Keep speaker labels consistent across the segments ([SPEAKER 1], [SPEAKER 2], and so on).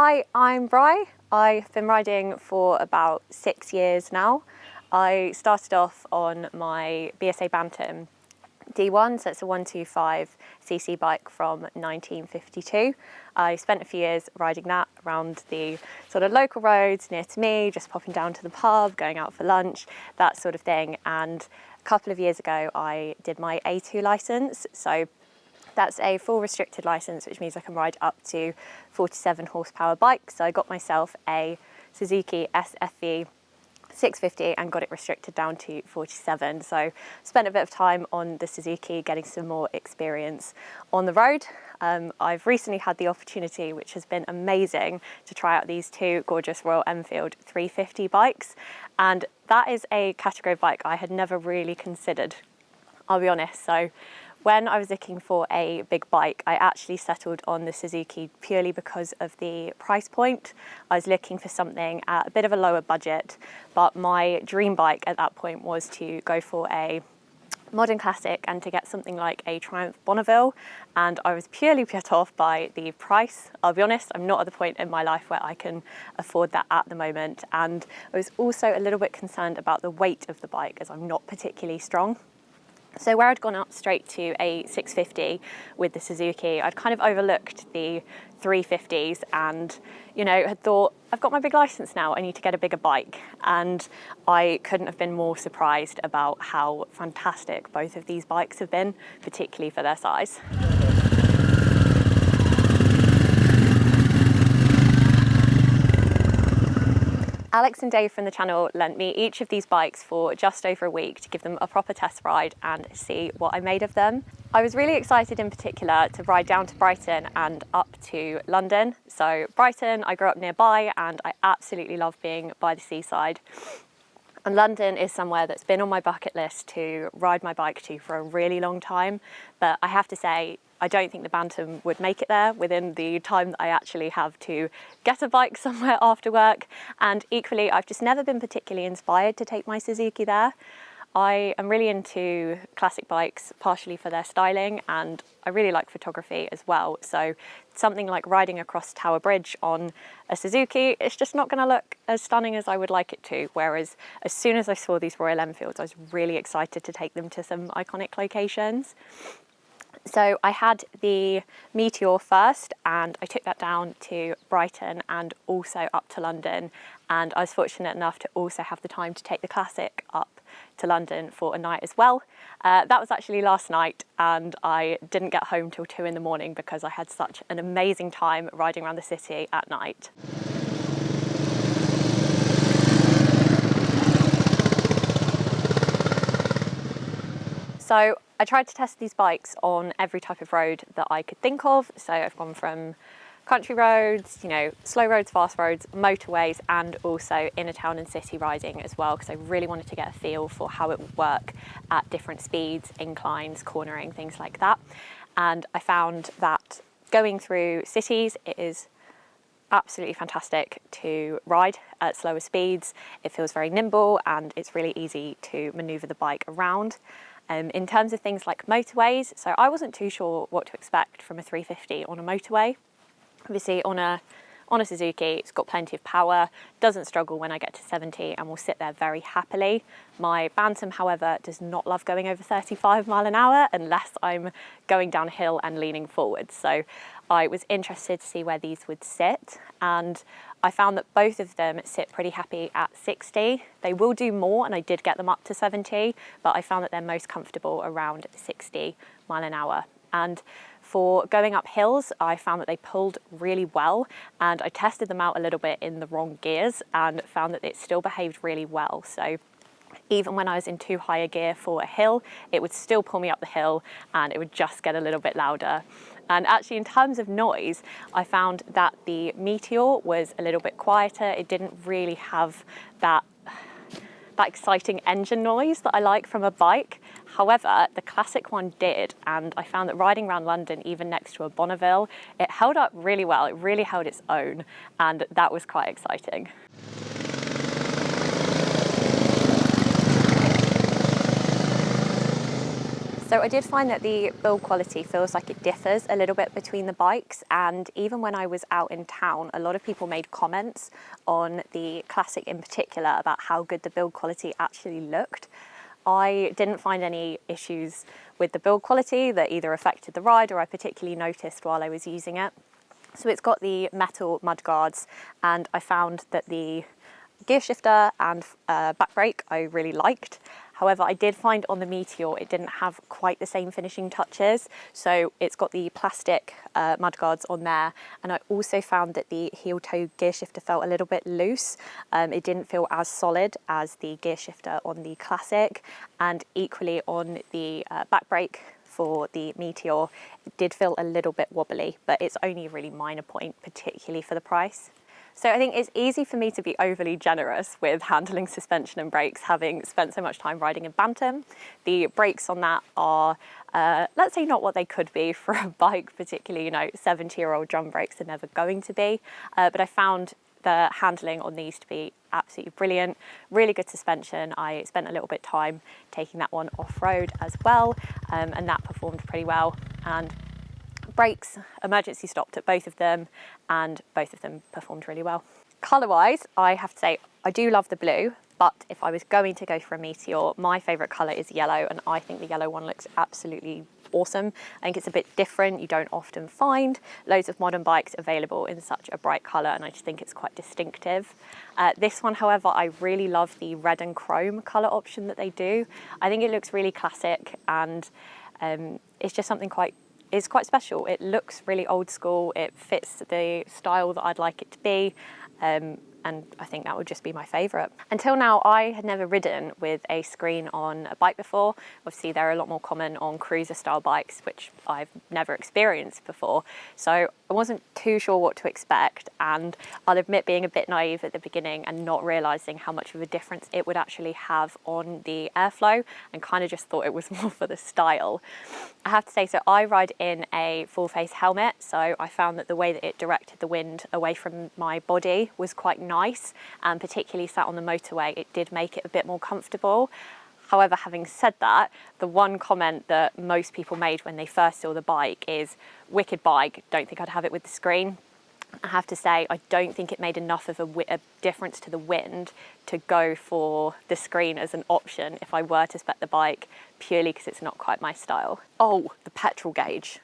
[SPEAKER 1] Hi, I'm Bri. I've been riding for about 6 years now. I started off on my BSA Bantam D1, so it's a 125cc bike from 1952. I spent a few years riding that around the sort of local roads near to me, just popping down to the pub, going out for lunch, that sort of thing. And a couple of years ago, I did my A2 licence. So that's a full restricted licence, which means I can ride up to 47 horsepower bikes. So I got myself a Suzuki SFV 650 and got it restricted down to 47. So spent a bit of time on the Suzuki getting some more experience on the road. I've recently had the opportunity, which has been amazing, to try out these two gorgeous Royal Enfield 350 bikes. And that is a category bike I had never really considered, I'll be honest. So when I was looking for a big bike, I actually settled on the Suzuki purely because of the price point. I was looking for something at a bit of a lower budget, but my dream bike at that point was to go for a modern classic and to get something like a Triumph Bonneville. And I was purely put off by the price. I'll be honest, I'm not at the point in my life where I can afford that at the moment. And I was also a little bit concerned about the weight of the bike, as I'm not particularly strong. So where I'd gone up straight to a 650 with the Suzuki, I'd kind of overlooked the 350s and, had thought, I've got my big license now, I need to get a bigger bike. And I couldn't have been more surprised about how fantastic both of these bikes have been, particularly for their size. Alex and Dave from the channel lent me each of these bikes for just over a week to give them a proper test ride and see what I made of them. I was really excited in particular to ride down to Brighton and up to London. So Brighton, I grew up nearby and I absolutely love being by the seaside. And London is somewhere that's been on my bucket list to ride my bike to for a really long time. But I have to say, I don't think the Bantam would make it there within the time that I actually have to get a bike somewhere after work. And equally, I've just never been particularly inspired to take my Suzuki there. I am really into classic bikes, partially for their styling, and I really like photography as well. So something like riding across Tower Bridge on a Suzuki, it's just not going to look as stunning as I would like it to. Whereas as soon as I saw these Royal Enfields, I was really excited to take them to some iconic locations. So I had the Meteor first and I took that down to Brighton and also up to London. And I was fortunate enough to also have the time to take the Classic up to London for a night as well. That was actually last night and I didn't get home till 2 in the morning because I had such an amazing time riding around the city at night. So I tried to test these bikes on every type of road that I could think of. So I've gone from country roads, slow roads, fast roads, motorways, and also inner town and city riding as well, because I really wanted to get a feel for how it would work at different speeds, inclines, cornering, things like that. And I found that going through cities, it is absolutely fantastic to ride at slower speeds. It feels very nimble and it's really easy to maneuver the bike around. In terms of things like motorways, so I wasn't too sure what to expect from a 350 on a motorway. Obviously on a Suzuki, it's got plenty of power, doesn't struggle when I get to 70 and will sit there very happily. My Bantam, however, does not love going over 35 mile an hour unless I'm going downhill and leaning forward. So I was interested to see where these would sit, and I found that both of them sit pretty happy at 60. They will do more, and I did get them up to 70, but I found that they're most comfortable around 60 mile an hour. And for going up hills, I found that they pulled really well, and I tested them out a little bit in the wrong gears and found that it still behaved really well. So even when I was in too high a gear for a hill, it would still pull me up the hill and it would just get a little bit louder. And actually, in terms of noise, I found that the Meteor was a little bit quieter. It didn't really have that exciting engine noise that I like from a bike. However, the Classic one did, and I found that riding around London, even next to a Bonneville, it held up really well. It really held its own, and that was quite exciting. So I did find that the build quality feels like it differs a little bit between the bikes, and even when I was out in town, a lot of people made comments on the Classic in particular about how good the build quality actually looked. I didn't find any issues with the build quality that either affected the ride or I particularly noticed while I was using it. So it's got the metal mudguards, and I found that the gear shifter and back brake I really liked. However, I did find on the Meteor it didn't have quite the same finishing touches. So it's got the plastic mudguards on there, and I also found that the heel toe gear shifter felt a little bit loose. It didn't feel as solid as the gear shifter on the Classic, and equally on the back brake for the Meteor, it did feel a little bit wobbly, but it's only a really minor point, particularly for the price. So I think it's easy for me to be overly generous with handling suspension and brakes, having spent so much time riding in Bantam. The brakes on that are, let's say, not what they could be for a bike, particularly, 70-year-old drum brakes are never going to be. But I found the handling on these to be absolutely brilliant, really good suspension. I spent a little bit of time taking that one off-road as well, and that performed pretty well. And brakes, emergency stopped at both of them, and both of them performed really well. Colour-wise, I have to say, I do love the blue, but if I was going to go for a Meteor, my favourite colour is yellow, and I think the yellow one looks absolutely awesome. I think it's a bit different. You don't often find loads of modern bikes available in such a bright colour, and I just think it's quite distinctive. This one, however, I really love the red and chrome colour option that they do. I think it looks really classic, and it's just something it's quite special. It looks really old school. It fits the style that I'd like it to be. And I think that would just be my favourite. Until now, I had never ridden with a screen on a bike before. Obviously, they're a lot more common on cruiser style bikes, which I've never experienced before. So I wasn't too sure what to expect, and I'll admit being a bit naive at the beginning and not realising how much of a difference it would actually have on the airflow, and kind of just thought it was more for the style. I have to say, so I ride in a full face helmet, so I found that the way that it directed the wind away from my body was quite nice, and particularly sat on the motorway, it did make it a bit more comfortable. However, having said that, the one comment that most people made when they first saw the bike is, wicked bike, don't think I'd have it with the screen. I have to say, I don't think it made enough of a difference to the wind to go for the screen as an option if I were to spec the bike, purely because it's not quite my style. Oh, the petrol gauge.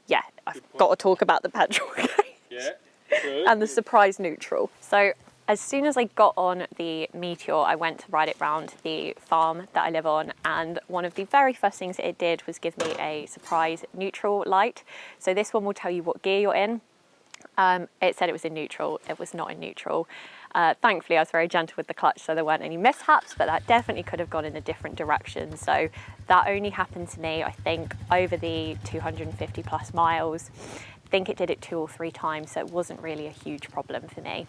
[SPEAKER 1] Yeah, I've got to talk about the petrol gauge.
[SPEAKER 2] Yeah, good.
[SPEAKER 1] And the surprise neutral. So as soon as I got on the Meteor, I went to ride it round the farm that I live on, and one of the very first things that it did was give me a surprise neutral light. So this one will tell you what gear you're in. It said it was in neutral. It was not in neutral. Thankfully, I was very gentle with the clutch, so there weren't any mishaps, but that definitely could have gone in a different direction. So that only happened to me, I think, over the 250 plus miles. I think it did it 2 or 3 times, so it wasn't really a huge problem for me.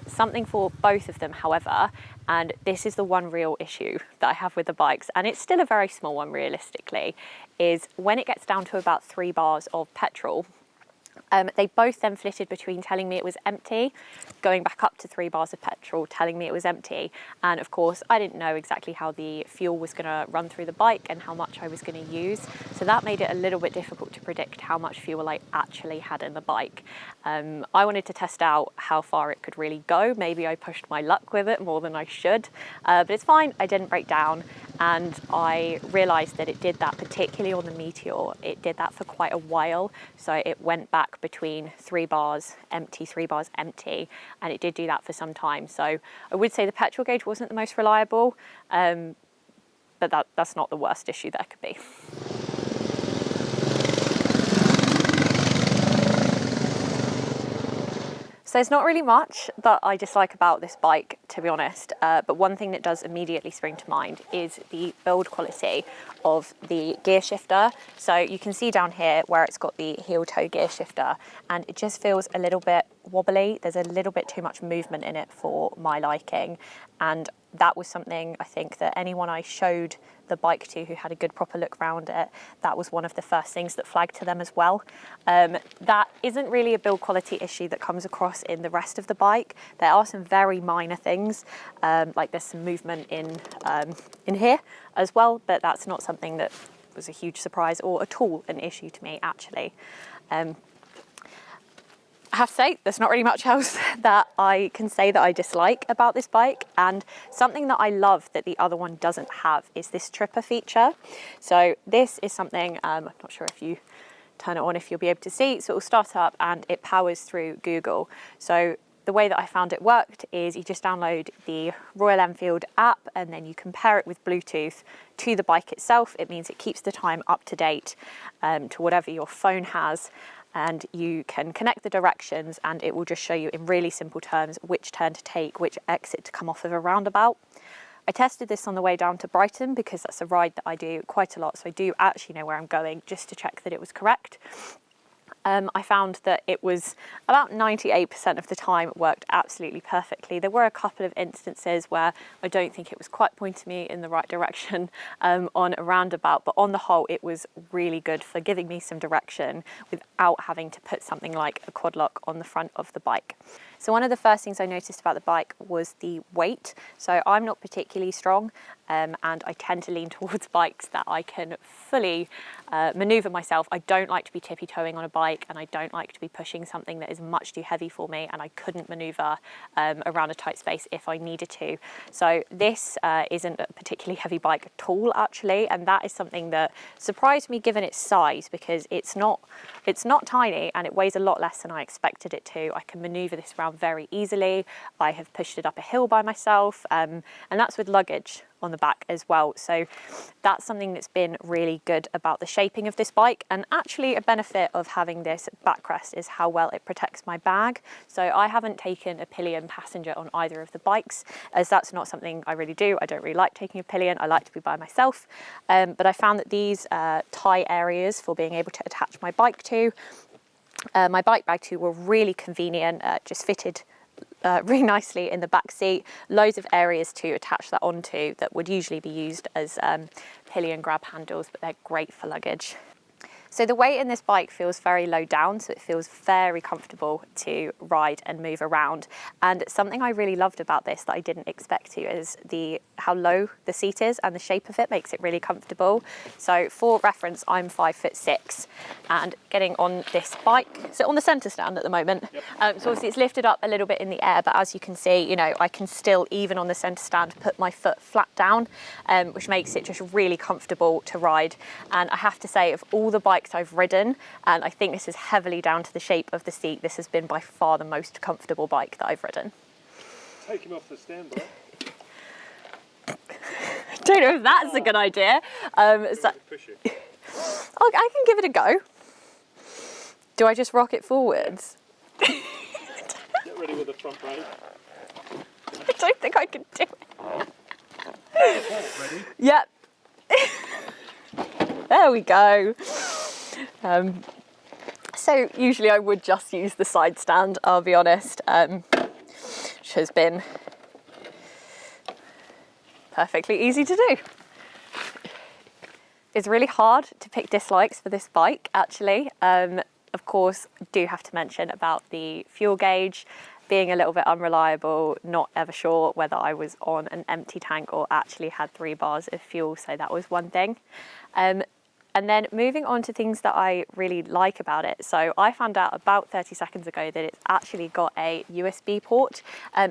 [SPEAKER 1] Something for both of them, however, and this is the one real issue that I have with the bikes, and it's still a very small one realistically, is when it gets down to about 3 bars of petrol, they both then flitted between telling me it was empty, going back up to 3 bars of petrol, telling me it was empty. And of course, I didn't know exactly how the fuel was going to run through the bike and how much I was going to use. So that made it a little bit difficult to predict how much fuel I actually had in the bike. I wanted to test out how far it could really go. Maybe I pushed my luck with it more than I should, but it's fine. I didn't break down. And I realised that it did that, particularly on the Meteor, it did that for quite a while. So it went back between 3 bars empty, 3 bars empty, and it did do that for some time. So I would say the petrol gauge wasn't the most reliable, but that's not the worst issue there could be. So there's not really much that I dislike about this bike, to be honest, but one thing that does immediately spring to mind is the build quality of the gear shifter. So you can see down here where it's got the heel toe gear shifter, and it just feels a little bit wobbly. There's a little bit too much movement in it for my liking, and that was something I think that anyone I showed the bike to who had a good proper look around it, that was one of the first things that flagged to them as well. That isn't really a build quality issue that comes across in the rest of the bike. There are some very minor things, like there's some movement in here as well, but that's not something that was a huge surprise or at all an issue to me, actually. I have to say, there's not really much else that I can say that I dislike about this bike, and something that I love that the other one doesn't have is this tripper feature. So this is something, I'm not sure if you turn it on if you'll be able to see, so it will start up and it powers through Google. So the way that I found it worked is you just download the Royal Enfield app and then you compare it with Bluetooth to the bike itself. It means it keeps the time up to date to whatever your phone has, and you can connect the directions and it will just show you in really simple terms which turn to take, which exit to come off of a roundabout. I tested this on the way down to Brighton because that's a ride that I do quite a lot, so I do actually know where I'm going just to check that it was correct. I found that it was about 98% of the time worked absolutely perfectly. There were a couple of instances where I don't think it was quite pointing me in the right direction on a roundabout, but on the whole it was really good for giving me some direction without having to put something like a quad lock on the front of the bike. So one of the first things I noticed about the bike was the weight. So I'm not particularly strong and I tend to lean towards bikes that I can fully maneuver myself. I don't like to be tippy-toeing on a bike and I don't like to be pushing something that is much too heavy for me, and I couldn't maneuver around a tight space if I needed to. So this isn't a particularly heavy bike at all, actually, and that is something that surprised me given its size, because it's not tiny and it weighs a lot less than I expected it to. I can maneuver this around very easily. I have pushed it up a hill by myself, and that's with luggage on the back as well. So that's something that's been really good about the shaping of this bike. And actually a benefit of having this backrest is how well it protects my bag. So I haven't taken a pillion passenger on either of the bikes, as that's not something I really do. I don't really like taking a pillion. I like to be by myself. But I found that these tie areas for being able to attach my bike to, my bike bag to, were really convenient, just fitted really nicely in the back seat. Loads of areas to attach that onto that would usually be used as pillion grab handles, but they're great for luggage. So the weight in this bike feels very low down, so it feels very comfortable to ride and move around. And something I really loved about this that I didn't expect to is how low the seat is, and the shape of it makes it really comfortable. So for reference, I'm 5'6", and getting on this bike, so on the centre stand at the moment. Yep. So obviously it's lifted up a little bit in the air, but as you can see, you know, I can still, even on the centre stand, put my foot flat down, which makes it just really comfortable to ride. And I have to say, of all the bikes I've ridden, and I think this is heavily down to the shape of the seat, this has been by far the most comfortable bike that I've ridden.
[SPEAKER 2] Take him off the stand, bro.
[SPEAKER 1] Don't know if that's a good idea. So
[SPEAKER 2] push it.
[SPEAKER 1] I can give it a go. Do I just rock it forwards?
[SPEAKER 2] Get ready with the front brake.
[SPEAKER 1] I don't think I can do it.
[SPEAKER 2] Ready?
[SPEAKER 1] Yep. There we go. So usually I would just use the side stand, I'll be honest, which has been perfectly easy to do. It's really hard to pick dislikes for this bike, actually. Of course, I do have to mention about the fuel gauge being a little bit unreliable, not ever sure whether I was on an empty tank or actually had 3 bars of fuel, so that was one thing. And then moving on to things that I really like about it. So I found out about 30 seconds ago that it's actually got a USB port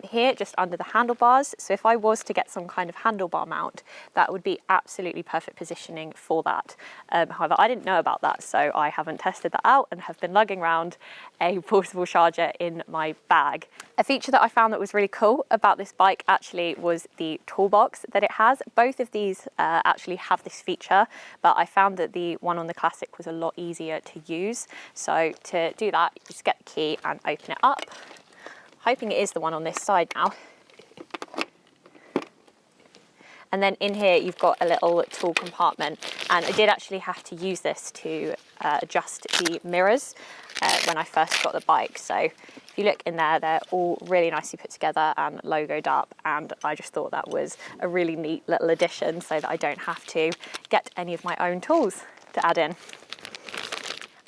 [SPEAKER 1] here just under the handlebars. So if I was to get some kind of handlebar mount, that would be absolutely perfect positioning for that. However, I didn't know about that, so I haven't tested that out and have been lugging around a portable charger in my bag. A feature that I found that was really cool about this bike actually was the toolbox that it has. Both of these actually have this feature, but I found that the one on the Classic was a lot easier to use. So to do that, you just get the key and open it up. Hoping it is the one on this side now. And then in here, you've got a little tool compartment. And I did actually have to use this to adjust the mirrors when I first got the bike. So if you look in there, they're all really nicely put together and logoed up. And I just thought that was a really neat little addition so that I don't have to get any of my own tools to add in.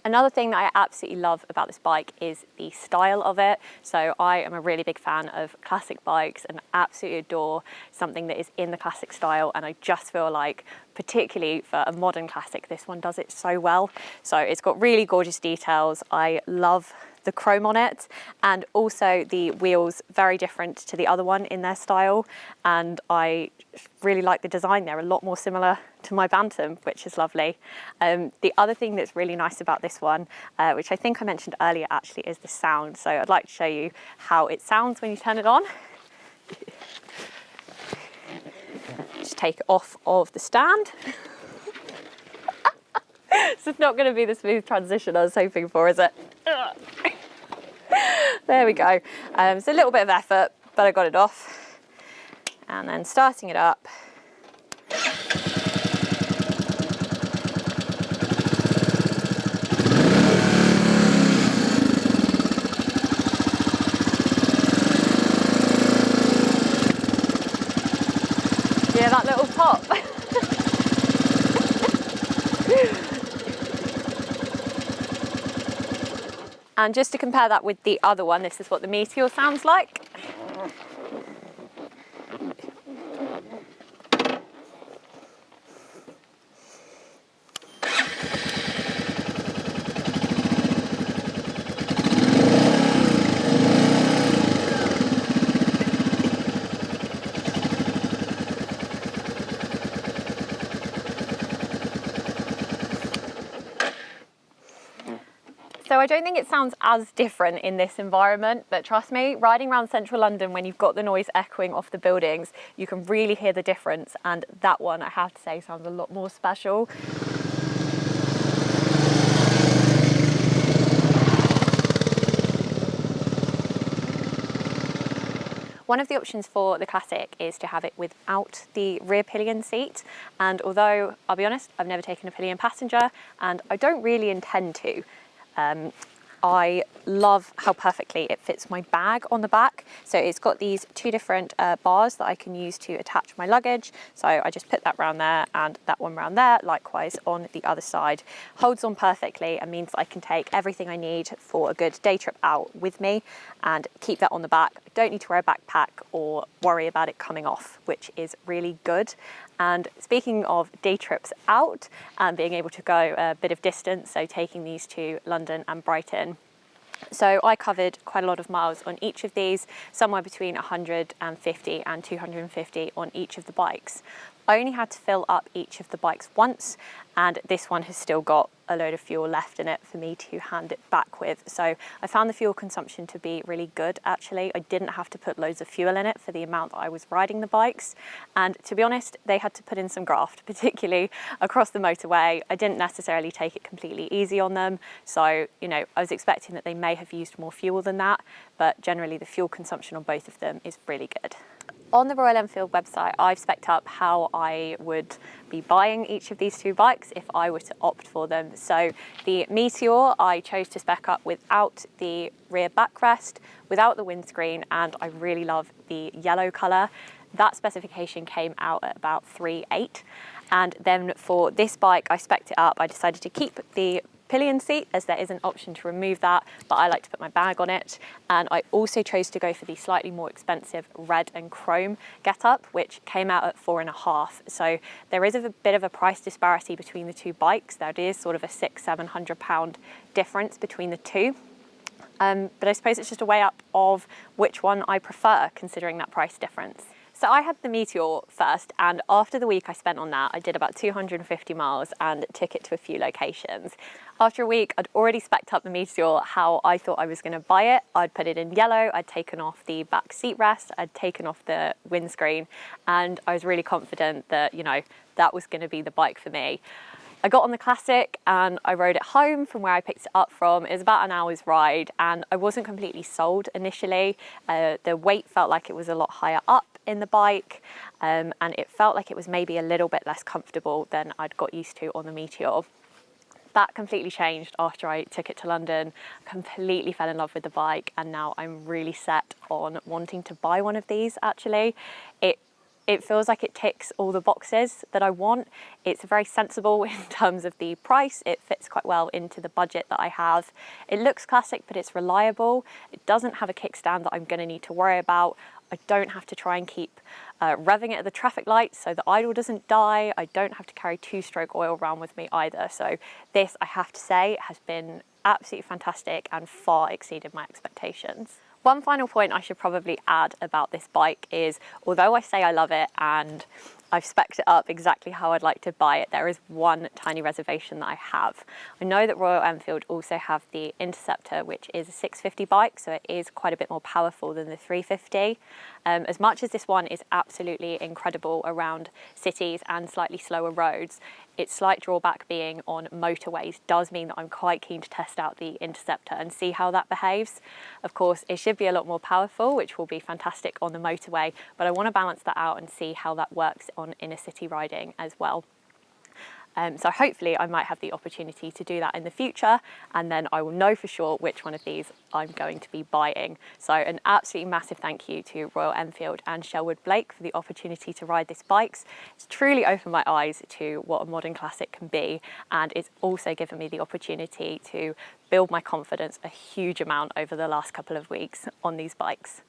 [SPEAKER 1] Another thing that I absolutely love about this bike is the style of it. So I am a really big fan of classic bikes and absolutely adore something that is in the classic style. And I just feel like, particularly for a modern classic, this one does it so well. So it's got really gorgeous details. I love the chrome on it, and also the wheels, very different to the other one in their style. And I really like the design. They're a lot more similar to my Bantam, which is lovely. The other thing that's really nice about this one, which I think I mentioned earlier actually, is the sound. So I'd like to show you how it sounds when you turn it on. Just take it off of the stand. This is not going to be the smooth transition I was hoping for, is it? There we go. It's a little bit of effort, but I got it off. And then starting it up. Yeah, that little pop. And just to compare that with the other one, this is what the Meteor sounds like. So I don't think it sounds as different in this environment, but trust me, riding around central London when you've got the noise echoing off the buildings, you can really hear the difference. And that one, I have to say, sounds a lot more special. One of the options for the Classic is to have it without the rear pillion seat. And although, I'll be honest, I've never taken a pillion passenger and I don't really intend to. I love how perfectly it fits my bag on the back. So it's got these two different bars that I can use to attach my luggage. So I just put that round there and that one round there, likewise on the other side. Holds on perfectly and means I can take everything I need for a good day trip out with me and keep that on the back. I don't need to wear a backpack or worry about it coming off, which is really good. And speaking of day trips out and being able to go a bit of distance, so taking these to London and Brighton. So I covered quite a lot of miles on each of these, somewhere between 150 and 250 on each of the bikes. I only had to fill up each of the bikes once, and this one has still got a load of fuel left in it for me to hand it back with. So I found the fuel consumption to be really good, actually. I didn't have to put loads of fuel in it for the amount that I was riding the bikes. And to be honest, they had to put in some graft, particularly across the motorway. I didn't necessarily take it completely easy on them. So, you know, I was expecting that they may have used more fuel than that, but generally the fuel consumption on both of them is really good. On the Royal Enfield website, I've spec'd up how I would be buying each of these two bikes if I were to opt for them. So the Meteor, I chose to spec up without the rear backrest, without the windscreen, and I really love the yellow colour. That specification came out at about 3.8. And then for this bike, I spec'd it up. I decided to keep the pillion seat as there is an option to remove that, but I like to put my bag on it. And I also chose to go for the slightly more expensive red and chrome getup, which came out at 4.5. So there is a bit of a price disparity between the two bikes. There is sort of a £600–700 difference between the two. But I suppose it's just a way up of which one I prefer, considering that price difference. So I had the Meteor first, and after the week I spent on that, I did about 250 miles and took it to a few locations. After a week, I'd already spec'd up the Meteor how I thought I was going to buy it. I'd put it in yellow, I'd taken off the back seat rest, I'd taken off the windscreen, and I was really confident that, you know, that was going to be the bike for me. I got on the Classic and I rode it home from where I picked it up from. It was about an hour's ride and I wasn't completely sold initially. The weight felt like it was a lot higher up in the bike, and it felt like it was maybe a little bit less comfortable than I'd got used to on the Meteor. That completely changed after I took it to London, completely fell in love with the bike, and now I'm really set on wanting to buy one of these actually. It it feels like it ticks all the boxes that I want. It's very sensible in terms of the price. It fits quite well into the budget that I have. It looks classic, but it's reliable. It doesn't have a kickstand that I'm going to need to worry about. I don't have to try and keep revving it at the traffic lights so the idle doesn't die. I don't have to carry 2-stroke oil around with me either. So this, I have to say, has been absolutely fantastic and far exceeded my expectations. One final point I should probably add about this bike is, although I say I love it and I've spec'd it up exactly how I'd like to buy it, there is one tiny reservation that I have. I know that Royal Enfield also have the Interceptor, which is a 650 bike, so it is quite a bit more powerful than the 350. As much as this one is absolutely incredible around cities and slightly slower roads, its slight drawback being on motorways does mean that I'm quite keen to test out the Interceptor and see how that behaves. Of course, it should be a lot more powerful, which will be fantastic on the motorway, but I want to balance that out and see how that works on inner city riding as well. So hopefully I might have the opportunity to do that in the future, and then I will know for sure which one of these I'm going to be buying. So an absolutely massive thank you to Royal Enfield and Sherwood Blake for the opportunity to ride this bike. It's truly opened my eyes to what a modern classic can be, and it's also given me the opportunity to build my confidence a huge amount over the last couple of weeks on these bikes.